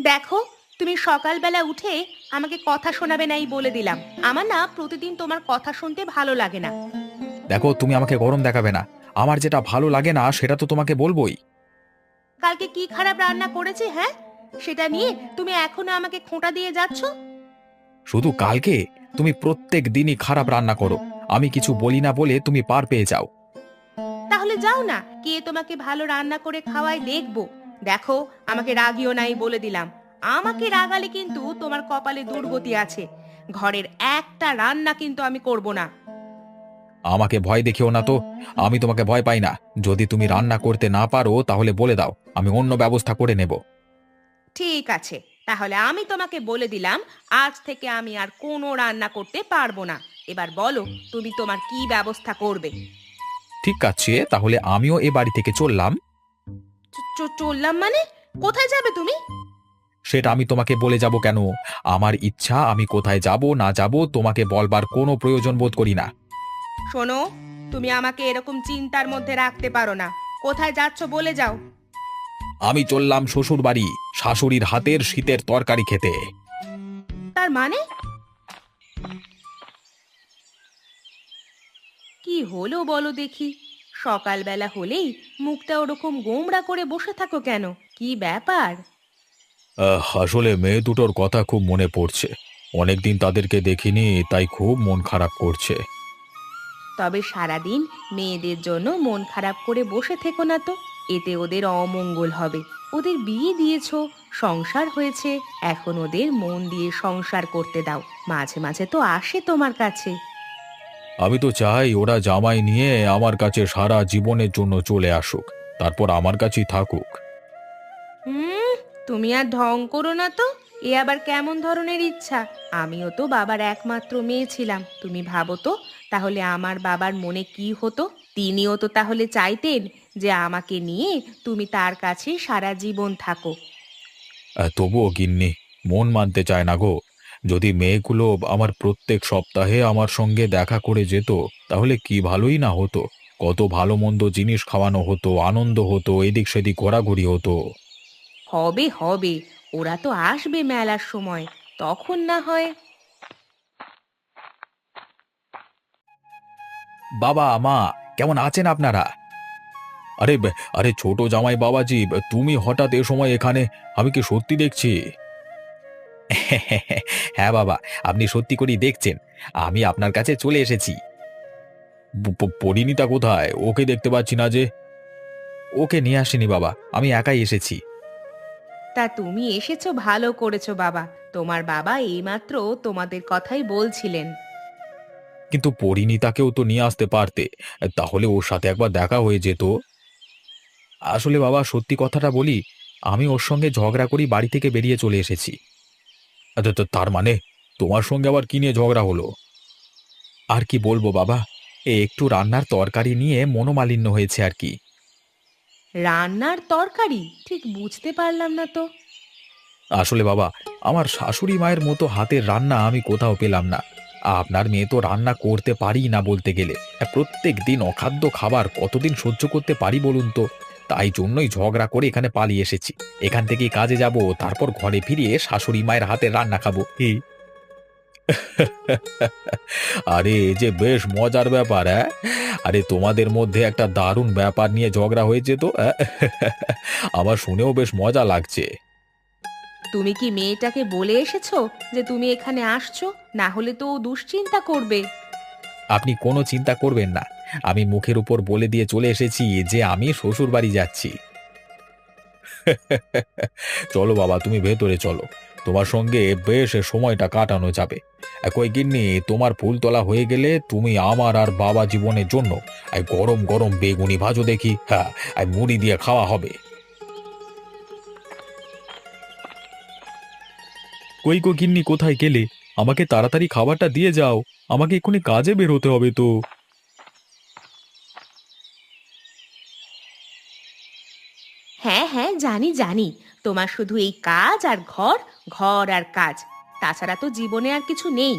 দেখো, তুমি সকালবেলা উঠে আমাকে কথা শোনাবে নাই বলে দিলাম। আমার না প্রতিদিন তোমার কথা শুনতে ভালো লাগে না। দেখো, তুমি আমাকে গরম দেখাবে না। আমার যেটা ভালো লাগে না সেটা তো তোমাকে বলবোই। কালকে কি খারাপ রান্না করেছি, হ্যাঁ? সেটা নিয়ে তুমি এখনো আমাকে খোঁটা দিয়ে যাচ্ছ। শুধু কালকে? তুমি প্রত্যেক দিনই খারাপ রান্না করো। আমি কিছু বলি না বলে তুমি পার পেয়ে যাও। তাহলে যাও না, কে তোমাকে ভালো রান্না করে খাওয়ায় দেখবো। দেখো, আমাকে রাগিও নাই বলে দিলাম। আমাকে রাগালে কিন্তু তোমার কপালে দুর্গতি আছে। ঘরের একটা রান্না কিন্তু আমি করব না। আমাকে ভয় দেখিও না তো। আমি তোমাকে ভয় পাই না। যদি তুমি রান্না করতে না পারো তাহলে বলে দাও, আমি অন্য ব্যবস্থা করে নেব। ঠিক আছে, তাহলে আমি তোমাকে বলে দিলাম, আজ থেকে আমি আর কোনো রান্না করতে পারবো না। এবার বলো, তুমি তোমার কি ব্যবস্থা করবে? ঠিক আছে, তাহলে আমিও এ বাড়ি থেকে চললাম। চললাম মানে? কোথায় যাবে তুমি? সেটা আমি তোমাকে বলে যাব কেন? আমার ইচ্ছা, আমি কোথায় যাব না যাব তোমাকে বলবার কোনো প্রয়োজন বোধ করি না। শোনো, তুমি আমাকে এরকম চিন্তার মধ্যে রাখতে পারো না। কোথায় যাচ্ছ বলে যাও। আমি চললাম শ্বশুর বাড়ি, শাশুড়ির হাতের শীতের তরকারি খেতে। তার মানে? কি হলো বলো দেখি। সকালবেলা হলেই মুখটা ওরকম গোমড়া করে বসে থাকো কেন? কি ব্যাপার? আসলে মেয়ে দুটোর কথা খুব মনে পড়ছে। অনেকদিন তাদেরকে দেখিনি, তাই খুব মন খারাপ করছে। তবে সারাদিন মেয়েদের জন্য মন খারাপ করে বসে থেকো না তো। এতে ওদের অমঙ্গল হবে। ওদের বিয়ে দিয়েছো, সংসার হয়েছে, এখন ওদের মন দিয়ে সংসার করতে দাও। মাঝে মাঝে তো আসে তোমার কাছে। আমি তো চাই ওরা জামাই নিয়ে আমার কাছে সারা জীবনের জন্য চলে আসুক, তারপর আমার কাছেই থাকুক। হুম, তুমি আর ঢং করো না তো। এ আবার কেমন ধরনের ইচ্ছা? আমিও তো বাবার একমাত্র মেয়ে ছিলাম, তুমি ভাবো তো। তাহলে আমার বাবার মনে কি হতো? তিনিও তো তাহলে চাইতেন যে আমাকে নিয়ে তুমি তার কাছে সারা জীবন থাকো। তবুও গিন্নি, মন মানতে চায় না গো। যদি মেয়েগুলো আমার প্রত্যেক সপ্তাহে আমার সঙ্গে দেখা করে যেত, তাহলে কি ভালোই না হতো। কত ভালো মন্দ জিনিস খাওয়ানো হতো, আনন্দ হতো, এদিক সেদিক ঘোরাঘুরি হতো। হবে হবে, ওরা তো আসবে মেলার সময়, তখন না হয়। বাবা মা, কেমন আছেন আপনারা? আরে ছোট জামাই বাবাজি, তুমি হঠাৎ এ সময় এখানে? আমি কি সত্যি দেখছি? হ্যাঁ বাবা, আপনি সত্যি করেই দেখছেন। আমি আপনার কাছে চলে এসেছি। পরিণীতা কোথায়? ওকে দেখতে পাচ্ছি না যে। ওকে নিয়ে আসেনি বাবা, আমি একাই এসেছি। তা তুমি এসেছো, ভালো করেছো বাবা। তোমার বাবা এইমাত্র তোমাদের কথাই বলছিলেন। কিন্তু পরিণীতাকেও তো নিয়ে আসতে পারতে, তাহলে ওর সাথে একবার দেখা হয়ে যেত। আসলে বাবা, সত্যি কথাটা বলি, আমি ওর সঙ্গে ঝগড়া করি বাড়ি থেকে বেরিয়ে চলে এসেছি। তার মানে তোমার সঙ্গে আবার কি নিয়ে ঝগড়া হলো? আর কি বলবো বাবা, একটু রান্নার তরকারি নিয়ে মনোমালিন্য হয়েছে আর কি। রান্নার তরকারি? ঠিক বুঝতে পারলাম না তো। আসলে বাবা, আমার শাশুড়ি মায়ের মতো হাতের রান্না আমি কোথাও পেলাম না। আপনার মেয়ে তো রান্না করতে পারি না বলতে গেলে। প্রত্যেক দিন অখাদ্য খাবার কতদিন সহ্য করতে পারি বলুন তো? তাই জন্যই ঝগড়া করে এখানে পালিয়ে এসেছি। এখান থেকেই কাজে যাব, তারপর ঘরে ফিরিয়ে শাশুড়ি মায়ের হাতের রান্না খাবো। এই আরে, এ যে বেশ মজার ব্যাপার, হ্যাঁ? আরে, তোমাদের মধ্যে একটা দারুণ ব্যাপার নিয়ে ঝগড়া হয়েছে তো, অ্যাঁ? আমার শুনেও বেশ মজা লাগছে। তুমি কি মেয়েটাকে বলে এসেছো যে তুমি এখানে আসছো? না হলে তো ও দুশ্চিন্তা করবে। আপনি কোনো চিন্তা করবেন না। আমি মুখের উপর বলে দিয়ে চলে এসেছি যে আমি শ্বশুরবাড়ি যাচ্ছি। চলো বাবা, তুমি ভেতরে চলো। তোমার সঙ্গে বেশ সময়টা কাটানো যাবে। কই গিন্নি, তোমার ফুল তোলা হয়ে গেলে তুমি আমার আর বাবা জীবনের জন্য গরম গরম বেগুনি ভাজো দেখি। হ্যাঁ, আর মুড়ি দিয়ে খাওয়া হবে। কই গো গিন্নি, কোথায় গেলে? আমাকে তাড়াতাড়ি খাবারটা দিয়ে যাও। আমাকে এক্ষুনি কাজে বের হতে হবে তো। হ্যাঁ হ্যাঁ, জানি জানি। তোমার শুধু এই কাজ আর ঘর, ঘর আর কাজ। তাছাড়া তো জীবনে আর কিছু নেই।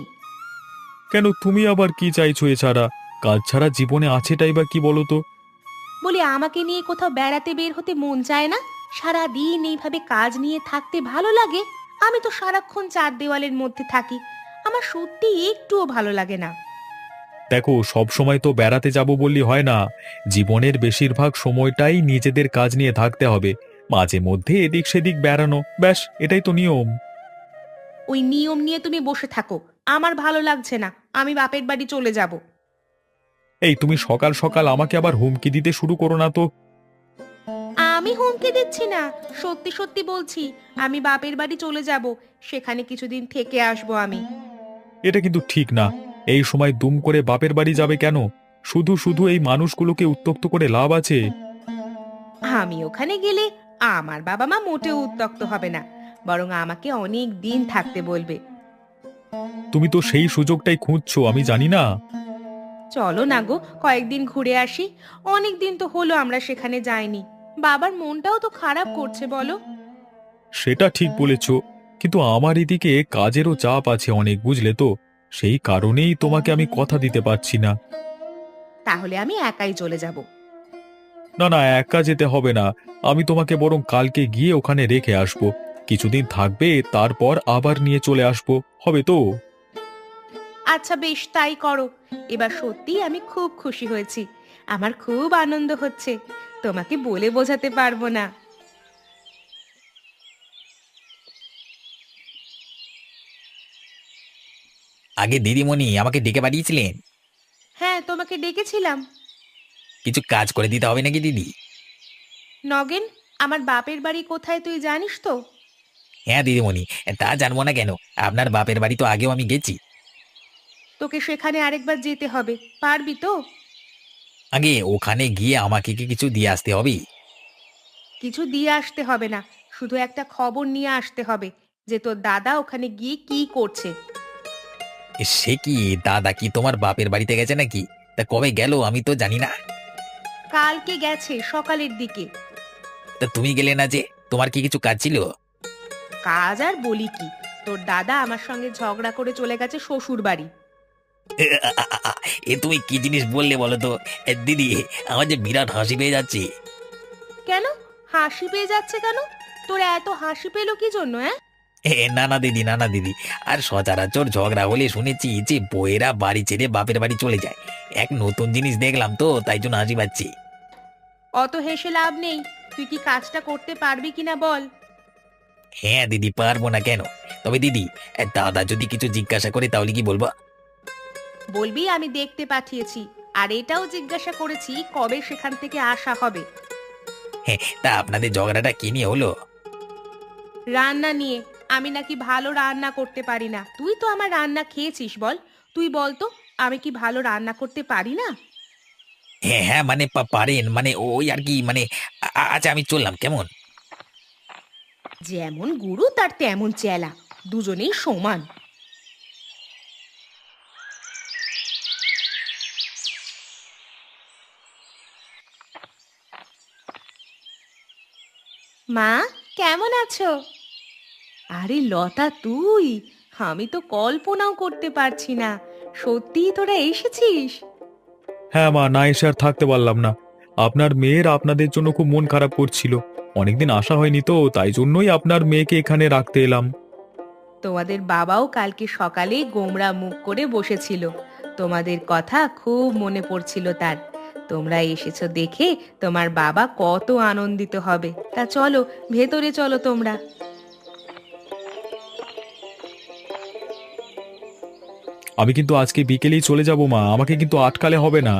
কেন, তুমি আবার কি চাইছো এছাড়া? কাজ ছাড়া জীবনে আছেটাই বা কি বলো তো? বলি, আমাকে নিয়ে কোথাও বেড়াতে বের হতে মন চায় না? সারা দিন এইভাবে কাজ নিয়ে থাকতে ভালো লাগে? আমি তো সারাক্ষণ চার দেওয়ালের মধ্যে থাকি, আমার সত্যি একটুও ভালো লাগে না। দেখো, সব সময় তো বেড়াতে যাব বললি হয় না। জীবনের বেশিরভাগ সময়টাই নিজেদের কাজ নিয়ে থাকতে হবে। মাঝে মধ্যে এদিক সেদিক বেড়ানো, ব্যাস এটাই তো নিয়ম। ওই নিয়ম নিয়ে তুমি বসে থাকো, আমার ভালো লাগছে না, আমি বাপের বাড়ি চলে যাব। এই তুমি সকাল সকাল আমাকে আবার হুমকি দিতে শুরু করো না তো। আমি হুমকি দিচ্ছি না, সত্যি সত্যি বলছি, আমি বাপের বাড়ি চলে যাব, সেখানে কিছুদিন থেকে আসবো আমি। এটা কিন্তু ঠিক না। এই সময় দুম করে বাপের বাড়ি যাবে কেন? শুধু শুধু এই মানুষগুলোকে উত্ত্যক্ত করে লাভ আছে? আমি ওখানে গেলে আমার বাবা মা মোটেও উত্ত্যক্ত হবে না, বরং আমাকে অনেক দিন থাকতে বলবে। তুমি তো সেই সুযোগটাই খুঁজছো, আমি জানি না। চলো না গো, কয়েকদিন ঘুরে আসি। অনেক দিন তো হলো আমরা সেখানে যাইনি, বাবার মনটাও তো খারাপ করছে বলো। সেটা ঠিক বলেছ, কিন্তু আমার এদিকে কাজেরও চাপ আছে অনেক, বুঝলে তো। সেই কারণেই তোমাকে আমি কথা দিতে পারছি না। তাহলে আমি একাই চলে যাব। না না, একা যেতে হবে না। আমি তোমাকে বরং কালকে গিয়ে ওখানে রেখে আসবো। কিছুদিন থাকবে, তারপর আবার নিয়ে চলে আসবো, হবে তো? আচ্ছা বেশ, তাই করো। এবার সত্যি আমি খুব খুশি হয়েছি, আমার খুব আনন্দ হচ্ছে, তোমাকে বলে বোঝাতে পারবো না। আগে দিদিমণি আমাকে ডেকে পাঠিয়েছিলেন? হ্যাঁ, তোমাকে ডেকেছিলাম। কিছু কাজ করে দিতে হবে নাকি দিদি? নগেন, আমার বাপের বাড়ি কোথায় তুই জানিস তো? হ্যাঁ দিদিমণি, তা জানবো না কেন? আপনার বাপের বাড়ি তো আগেও আমি গেছি। তোকে সেখানে আরেকবার যেতে হবে, পারবি তো? আগে ওখানে গিয়ে আমাকে কি কিছু দিয়ে আসতে হবে? কিছু দিয়ে আসতে হবে না, শুধু একটা খবর নিয়ে আসতে হবে যে তোর দাদা ওখানে গিয়ে কি করছে। সে কি, দাদা কি তোমার বাপের বাড়িতে গেছে নাকি? তা কবে গেল আমি তো জানি না। কালকে গেছে সকালের দিকে। তা তুমি গেলে না যে? তোমার কি কিছু কাজ ছিল? কাজ আর বলি কি, তোর দাদা আমার সঙ্গে ঝগড়া করে চলে গেছে শ্বশুর বাড়ি। এ তুমি কি জিনিস বললে বলো তো? দিদি, আমার যে বিরাট হাসি পেয়ে যাচ্ছে। কেন হাসি পেয়ে যাচ্ছে কেন? তোর এত হাসি পেলো কি জন্য? না না দিদি, না না দিদি। আর সচরাচর ঝগড়া হলে শুনেছি যে বউয়েরা বাড়ি ছেড়ে বাপের বাড়ি চলে যায়। এক নতুন জিনিস দেখলাম তো, তাই জন্য হাসি পাচ্ছি। অত হেসে লাভ নেই, তুই কি কাজটা করতে পারবি কিনা বল। হ্যাঁ দিদি, পারবো না কেন? তবে দিদি, দাদা যদি কিছু জিজ্ঞাসা করে তাহলে কি বলবো? বলবি আমি দেখতে পাঠিয়েছি, আর এটাও জিজ্ঞাসা করেছি কবে সেখান থেকে আসা হবে। হ্যাঁ, তা আপনাদের ঝগড়াটা কি নিয়ে হলো? রান্না নিয়ে। আমি নাকি ভালো রান্না করতে পারি না, তুই তো আমার রান্না খেয়েছিস, বল। তুই বল তো, আমি কি ভালো রান্না করতে পারি না? হ্যাঁ হ্যাঁ, মানে পারেন, মানে ওই আর কি, মানে আচ্ছা আমি চললাম কেমন? যেমন গুরু তার তেমন চেলা, দুজনেই সমান। মা, কেমন আছো? আরে লতা, তুই? আমি তো কল্পনাও করতে পারছি না, সত্যিই তোরা এসেছিস। হ্যাঁ মা, না এসে আর থাকতে পারলাম না। আপনার মেয়ের আপনাদের জন্য খুব মন খারাপ করছিল। অনেকদিন আসা হয়নি তো, তাই জন্যই আপনার মেয়েকে এখানে রাখতে এলাম। তোমাদের বাবাও কালকে সকালে গোমড়া মুখ করে বসেছিল, তোমাদের কথা খুব মনে পড়ছিল তার। তোমরা এসেছো দেখে তোমার বাবা কত আনন্দিত হবে। তা চলো, ভেতরে চলো তোমরা। আমি কিন্তু আজকে বিকেলেই চলে যাব মা, আমাকে কিন্তু আটকালে হবে না।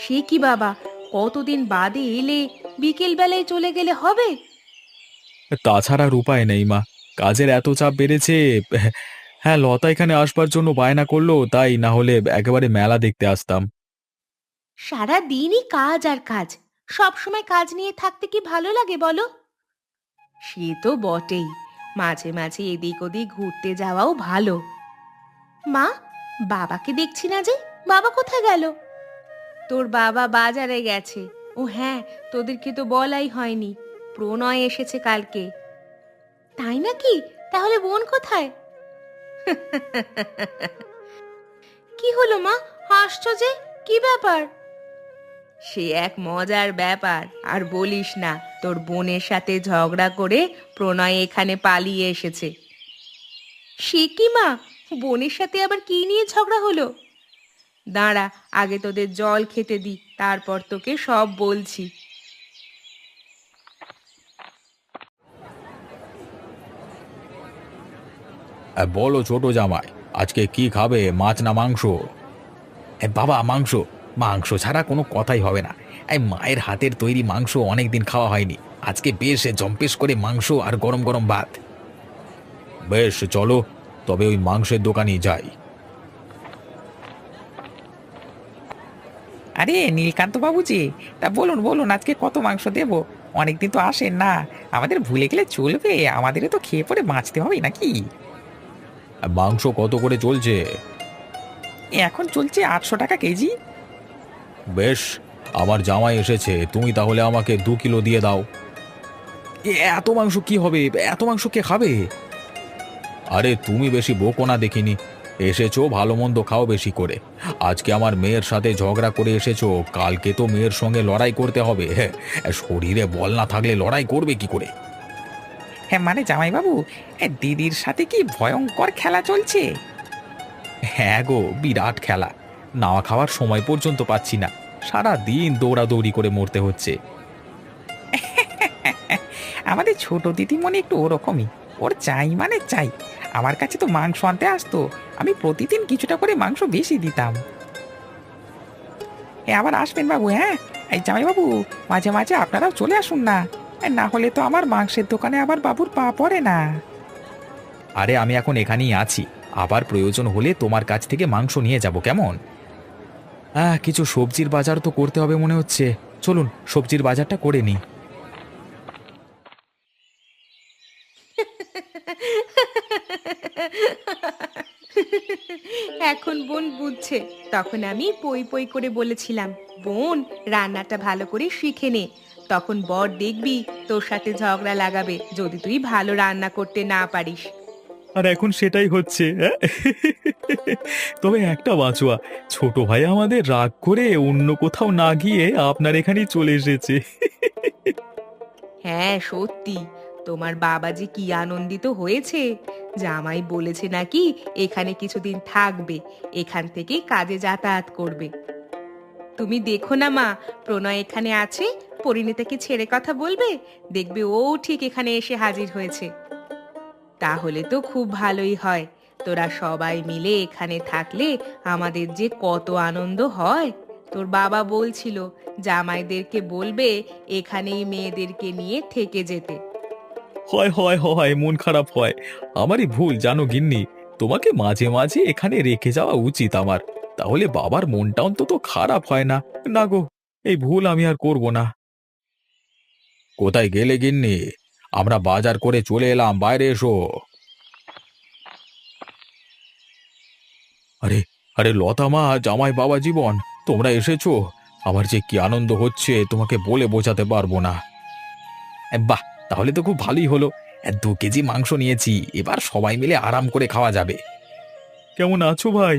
সে কি বাবা, কতদিন বাদে এলে, বিকেল বেলায় চলে গেলে হবে? তাছাড়া আর উপায় নেই মা, কাজের এত চাপ বেড়েছে। হ্যাঁ, লতা এখানে আসবার জন্য বায়না করলো, তাই না হলে একেবারে মেলা দেখতে আসতাম। সারা দিনই কাজ আর কাজ, সব সময় কাজ নিয়ে থাকতে কি ভালো লাগে বলো? সে তো বটেই, মাঝে মাঝে এদিক ওদিক ঘুরতে যাওয়াও ভালো। মা, বাবাকে দেখছি না যে, বাবা কোথায় গেল? তোর বাবা বাজারে গেছে। ও হ্যাঁ, তোদেরকে তো বলাই হয়নি, প্রণয় এসেছে কালকে। তাই নাকি? তাহলে বোন কোথায়? কি হলো মা, হাসছো যে, কি ব্যাপার? সে এক মজার ব্যাপার, আর বলিস না। তোর বোনের সাথে ঝগড়া করে প্রণয় এখানে পালিয়ে এসেছে। সে কি মা, বোনের সাথে আবার কি নিয়ে ঝগড়া হলো? দাঁড়া, আগে তোদের জল খেতে দি, তারপর তোকে সব বলছি। বলো ছোট জামাই, আজকে কি খাবে, মাছ না মাংস? বাবা, মাংস। মাংস ছাড়া কোনো কথাই হবে না। এই মায়ের হাতের তৈরি মাংস অনেকদিন খাওয়া হয়নি। আজকে বেশ জম্পেশ করে মাংস আর গরম গরম ভাত। বেশ চলো, তবে ওই মাংসের দোকানেই যাই। আরে নীলকান্ত বাবু যে, তা বলুন বলুন, আজকে কত মাংস দেব? অনেকদিন তো আসেন না, আমাদের ভুলে গেলে চলবে? আমাদেরও তো খেয়ে পরে বাঁচতে হবে নাকি? মাংস কত করে চলছে? এখন চলছে 800 টাকা কেজি। বেশ, আমার জামাই এসেছে, তুমি তাহলে আমাকে 2 কিলো দিয়ে দাও। এত মাংস কি হবে? এত মাংস কে খাবে? আরে তুমি বেশি বকো না দেখিনি, এসেছো ভালো মন্দ খাও বেশি করে। আজকে আমার মেয়ের সাথে ঝগড়া করে এসেছো, কালকে তো মেয়ের সঙ্গে লড়াই করতে হবে। হ্যাঁ, শরীরে বল না থাকলে লড়াই করবে কি করে? হ্যাঁ মানে জামাইবাবু, দিদির সাথে কি ভয়ঙ্কর খেলা চলছে? হ্যাঁ গো, বিরাট খেলা। না খাওয়ার সময় পর্যন্ত পাচ্ছি না, সারা দিন দৌড়াদৌড়ি করে মরতে হচ্ছে। আমাদের ছোট দিদিমণি একটু ওরকমই, ওর চাই মানে চাই। আমার কাছে তো মাংস আনতে আসতো, আমি প্রতিদিন কিছুটা করে মাংস বেশি দিতাম। আবার আসবেন বাবু, হ্যাঁ? এই জামাইবাবু, মাঝে মাঝে আপনারাও চলে আসুন না, না হলে তো আমার মাংসের দোকানে আবার বাবুর পা পড়ে না। আরে আমি এখন এখানেই আছি, আবার প্রয়োজন হলে তোমার কাছ থেকে মাংস নিয়ে যাব, কেমন? কিছু সবজির বাজার তো করতে হবে মনে হচ্ছে, চলুন সবজির বাজারটা করে নিই। এখন বোন বুঝছে। তখন আমি পই পই করে বলেছিলাম, বোন রান্নাটা ভালো করে শিখে নে, তখন বর দেখবি তোর সাথে ঝগড়া লাগাবে যদি তুই ভালো রান্না করতে না পারিস। আর এখন সেটাই হচ্ছে। তবে একটা বাঁচোয়া, ছোট ভাই আমাদের রাগ করে অন্য কোথাও না গিয়ে আপনার এখানেই চলে এসেছে। হ্যাঁ সত্যি, তোমার বাবা যে কি আনন্দিত হয়েছে। জামাই বলেছে নাকি এখানে কিছুদিন থাকবে, এখান থেকে কাজে যাতায়াত করবে। তুমি দেখো না মা, প্রণয় এখানে আছে, পরিণীতাকে ছেড়ে কথা বলবে, দেখবে ও ঠিক এখানে এসে হাজির হয়েছে। তাহলে তো খুব ভালোই হয়, তোরা সবাই মিলে এখানে থাকলে আমাদের যে কত আনন্দ হয়। তোর বাবা বলছিল জামাইদেরকে বলবে এখানেই মেয়েদেরকে নিয়ে থেকে যেতে। হয় হয় হয়, মন খারাপ হয়, আমারই ভুল জানো গিন্নি, তোমাকে মাঝে মাঝে এখানে রেখে যাওয়া উচিত আমার, তাহলে বাবার মনটা অন্তত খারাপ হয় না। না গো, এই ভুল আমি আর করব না। কোথায় গেলে গিন্নি? আমরা বাজার করে চলে এলাম, বাইরে এসো। আরে আরে লতা মা, জামাই বাবা জীবন, তোমরা এসেছো, আমার যে কি আনন্দ হচ্ছে তোমাকে বলে বোঝাতে পারবো না। বাহ, তাহলে তো খুব ভালোই হলো। 2 কেজি মাংস নিয়েছি, এবার সবাই মিলে আরাম করে খাওয়া যাবে। কেমন আছো ভাই?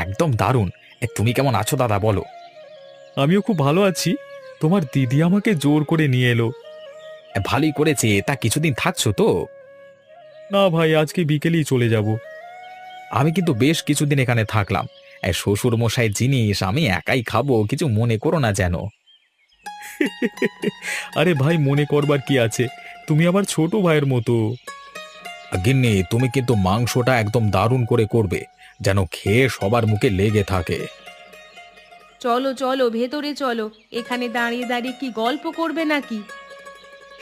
একদম দারুণ। তুমি কেমন আছো দাদা, বলো? আমিও খুব ভালো আছি, তোমার দিদি আমাকে জোর করে নিয়ে এলো। ভালোই করেছে, তা কিছুদিন থাকছো তো? না ভাই, আজকে বিকেলেই চলে যাব। আমি কিন্তু বেশ কিছুদিন এখানে থাকলাম। শ্বশুর মশাই জিনিস আমি একাই খাবো, কিছু মনে করো না যেন। আরে ভাই, মনে করবার কি আছে, তুমি আমার ছোট ভাইয়ের মতো। গিন্নি, তুমি কিন্তু মাংসটা একদম দারুণ করে করবে, যেন খেয়ে সবার মুখে লেগে থাকে। চলো চলো ভেতরে চলো, এখানে দাঁড়িয়ে দাঁড়িয়ে কি গল্প করবে নাকি?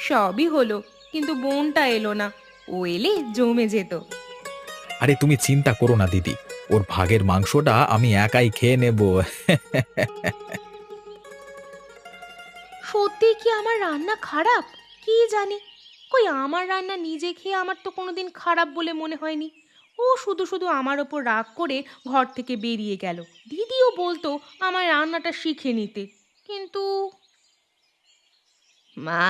সবই হলো, কিন্তু বোনটা এলো না, ও এলে জমে যেত। আরে তুমি চিন্তা করো না দিদি, ওর ভাগের মাংসটা আমি একাই খেয়ে নেব। সত্যি কি আমার রান্না খারাপ? কি জানি, কই আমার রান্না নিজে খেয়ে আমার তো কোনোদিন খারাপ বলে মনে হয়নি। ও শুধু শুধু আমার ওপর রাগ করে ঘর থেকে বেরিয়ে গেল। দিদিও বলতো আমার রান্নাটা শিখে নিতে, কিন্তু মা,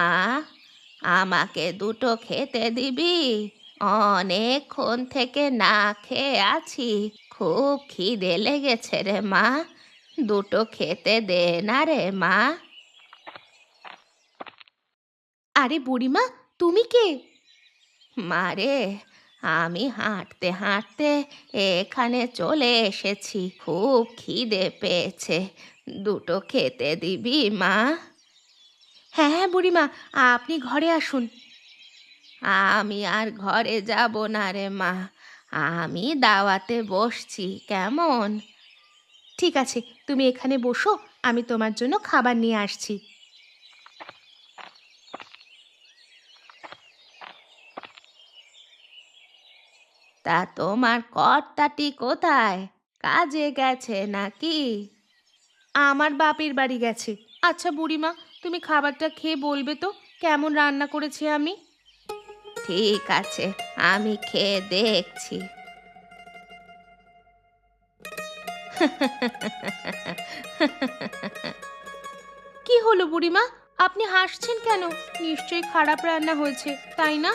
আমাকে দুটো খেতে দিবি? অনেকক্ষণ থেকে না খেয়ে আছি, খুব খিদে লেগেছে রে মা, দুটো খেতে দে না রে মা। আরে বুড়িমা, তুমি কে? মারে, আমি হাঁটতে হাঁটতে এখানে চলে এসেছি। খুব খিদে পেয়েছে, দুটো খেতে দিবি মা? হ্যাঁ হ্যাঁ বুড়িমা, আপনি ঘরে আসুন। আমি আর ঘরে যাব না রে মা, আমি দাওয়াতে বসছি কেমন? ঠিক আছে, তুমি এখানে বসো, আমি তোমার জন্য খাবার নিয়ে আসছি। তা তোমার কর্তাটি কোথায়? কাজে গেছে নাকি? আমার বাপের বাড়ি গেছে। আচ্ছা বুড়িমা, তুমি খাবারটা খেয়ে বলবে তো কেমন রান্না করেছি আমি? ঠিক আছে, আমি খেয়ে দেখছি। কি হলো বুড়িমা, আপনি হাসছেন কেন? নিশ্চয়ই খারাপ রান্না হয়েছে, তাই না?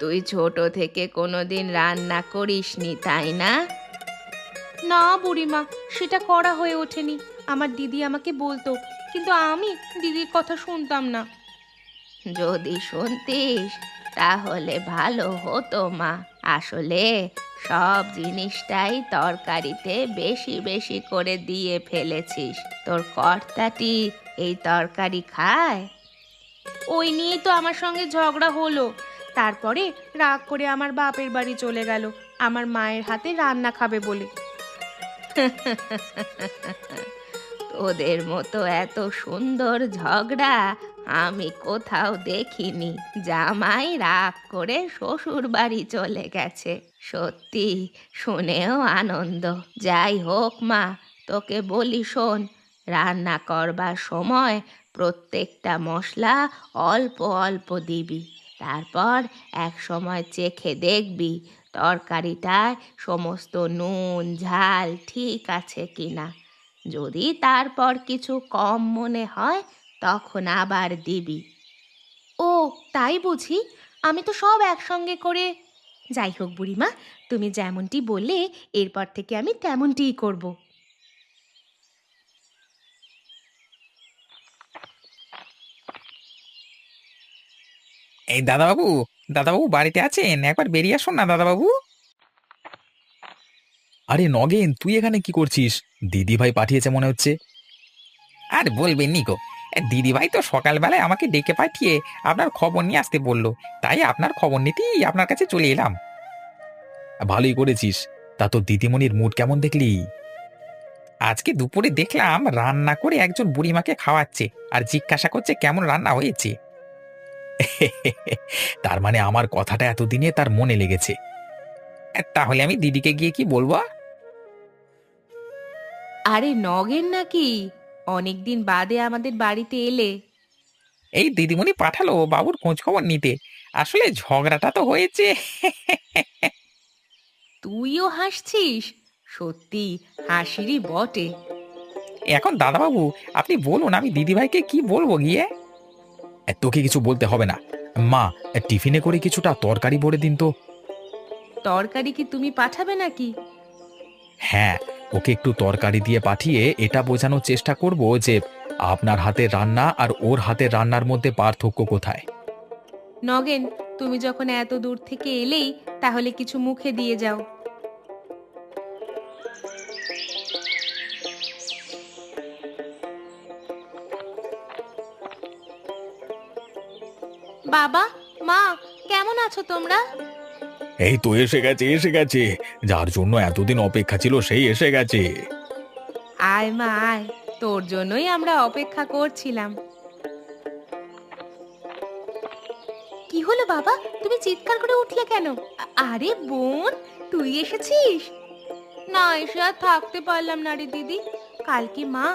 তুই ছোট থেকে কোনোদিন রান্না করিসনি, তাই না? না বুড়িমা, সেটা করা হয়ে ওঠেনি। আমার দিদি আমাকে বলতো, কিন্তু আমি দিদির কথা শুনতাম না। যদি শুনতিস তাহলে ভালো হতো মা। আসলে সব জিনিসটাই তরকারিতে বেশি বেশি করে দিয়ে ফেলেছিস। তোর কর্তাটি এই তরকারি খায়? ওই নিয়েই তো আমার সঙ্গে ঝগড়া হলো। তারপরে রাগ করে আমার বাপের বাড়ি চলে গেল আমার মায়ের হাতে রান্না খাবে বলে। তোদের মতো এত সুন্দর ঝগড়া আমি কোথাও দেখিনি। জামাই রাগ করে শ্বশুর বাড়ি চলে গেছে, সত্যি শুনেও আনন্দ। যাই হোক মা, তোকে বলি শোন, রান্না করবার সময় প্রত্যেকটা মশলা অল্প অল্প দিবি। তারপর এক সময় চেখে দেখবি তরকারিটায় সমস্ত নুন ঝাল ঠিক আছে কিনা। যদি তারপর কিছু কম মনে হয় তখন আবার দিবি। ও, তাই বুঝি? আমি তো সব একসঙ্গে করে। যাই হোক বুড়িমা, তুমি যেমনটি বললে এরপর থেকে আমি তেমনটিই করব। এই দাদাবাবু, দাদাবাবু বাড়িতে আছেন? একবার বেরিয়ে আসুন না দাদাবাবু। আরে নগেন, তুই এখানে কি করছিস? দিদি ভাই পাঠিয়েছে মনে হচ্ছে। আর বলবেন নি গো, দিদি ভাই তো সকালবেলায় আমাকে ডেকে পাঠিয়ে আপনার খবর নিয়ে আসতে বললো, তাই আপনার খবর নিতেই আপনার কাছে চলে এলাম। ভালোই করেছিস। তা তোর দিদিমণির মুড কেমন দেখলি? আজকে দুপুরে দেখলাম রান্না করে একজন বুড়িমাকে খাওয়াচ্ছে আর জিজ্ঞাসা করছে কেমন রান্না হয়েছে। তার মানে আমার কথাটা এতদিনে তার মনে লেগেছে। তাহলে আমি দিদিকে গিয়ে কি বলবো? আরে নগেন নাকি? অনেকদিন বাদে আমাদের বাড়িতে এলে। এই দিদিমণি পাঠালো বাবুর খোঁজ খবর নিতে। আসলে ঝগড়াটা তো হয়েছে। তুইও হাসছিস? সত্যি হাসিরই বটে। এখন দাদাবাবু, আপনি বলুন আমি দিদিভাইকে কি বলবো গিয়ে? তোকে কিছু বলতে হবে না। মা, টিফিনে করে কিছুটা তরকারি ভরে দিন তো। তরকারি কি তুমি পাঠাবে নাকি? হ্যাঁ, ওকে একটু তরকারি দিয়ে পাঠিয়ে এটা বোঝানোর চেষ্টা করব যে আপনার হাতের রান্না আর ওর হাতের রান্নার মধ্যে পার্থক্য কোথায়। নগেন, তুমি যখন এত দূর থেকে এলেই তাহলে কিছু মুখে দিয়ে যাও। বাবা, মা, কেমন আছো তোমরা? এই তো এসে গেছে, এসে গেছে। যার জন্য এতদিন অপেক্ষা ছিল সেই এসে গেছে। আয় মা আয়, তোর জন্যই আমরা অপেক্ষা করছিলাম। কি হলো বাবা, তুমি চিৎকার করে উঠলে কেন? আরে বোন, তুই এসেছিস? না, এসে আর থাকতে পারলাম না রে দিদি। কালকে মা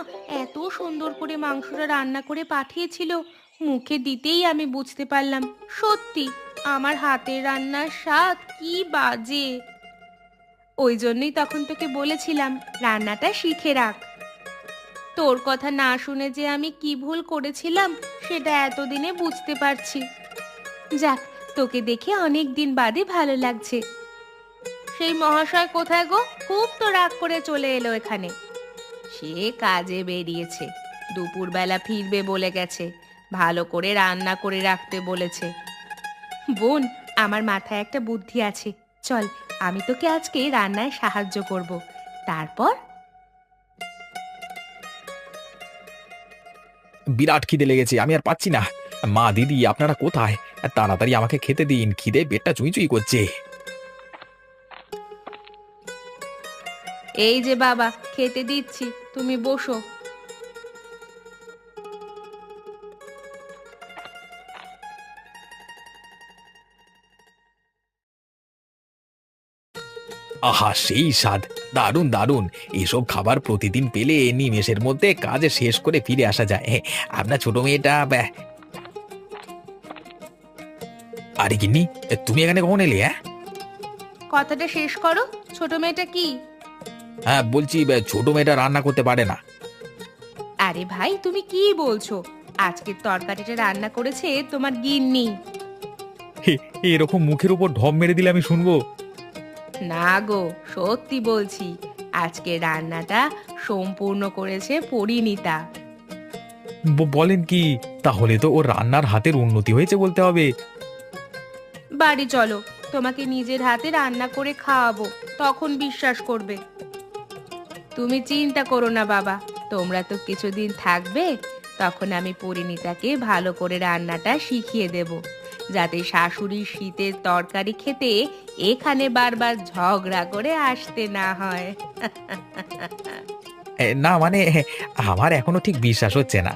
এত সুন্দর করে মাংসটা রান্না করে পাঠিয়েছিল, মুখে দিতেই আমি বুঝতে পারলাম সত্যি আমার হাতের রান্নার স্বাদ কি বাজে। ওই জন্যই তখন তোকে বলেছিলাম রান্নাটা শিখে রাখ। তোর কথা না শুনে যে আমি কি ভুল করেছিলাম সেটা এতদিনে বুঝতে পারছি। যাক, তোকে দেখে অনেক দিন বাদে ভালো লাগছে। সেই মহাশয় কোথায় গো? খুব তো রাগ করে চলে এলো এখানে। সে কাজে বেরিয়েছে, দুপুরবেলা ফিরবে বলে গেছে। ভালো করে রান্না করে রাখতে বলেছে। বোন, আমার মাথায় একটা বুদ্ধি আছে। চল, আমি তোকে আজকে রান্নায় সাহায্য করব। তারপর বিরাট খিদে লেগেছে, আমি আর পাচ্ছি না। মা, দিদি, আপনারা কোথায়? তাড়াতাড়ি আমাকে খেতে দিন, খিদে পেটটা চুই চুই করছে। এই যে বাবা, খেতে দিচ্ছি, তুমি বসো। আহা, সেই স্বাদ! দারুণ দারুণ! এসব খাবার প্রতিদিন পেলে নিমেষের মধ্যে কাজ শেষ করে ফিরে আসা যায়। আপনার ছোট মেয়েটা আরে গিন্নি, তুমি এখানে কখন এলে? কথাটা শেষ করো। ছোট মেয়েটা কি? হ্যাঁ, বলছি ছোট মেয়েটা রান্না করতে পারে না। আরে ভাই, তুমি কি বলছো? আজকের তরকারিটা রান্না করেছে তোমার গিন্নি। এরকম মুখের উপর ঢপ মেরে দিলে আমি শুনবো? না গো, সত্যি বলছি, আজকে রান্নাটা সম্পূর্ণ করেছে পরিণীতা। বলেন কি? তাহলে তো ওর রান্নার হাতের উন্নতি হয়েছে বলতে হবে। বাড়ি চলো, তোমাকে নিজের হাতে রান্না করে খাওয়াবো, তখন বিশ্বাস করবে। তুমি চিন্তা করো না বাবা, তোমরা তো কিছুদিন থাকবে, তখন আমি পরিণীতাকে ভালো করে রান্নাটা শিখিয়ে দেব, যাতে শাশুড়ির শীতের তরকারি খেতে এখানে বারবার ঝগড়া করে আসতে না হয়। না মানে, আমার এখনো ঠিক বিশ্বাস হচ্ছে না।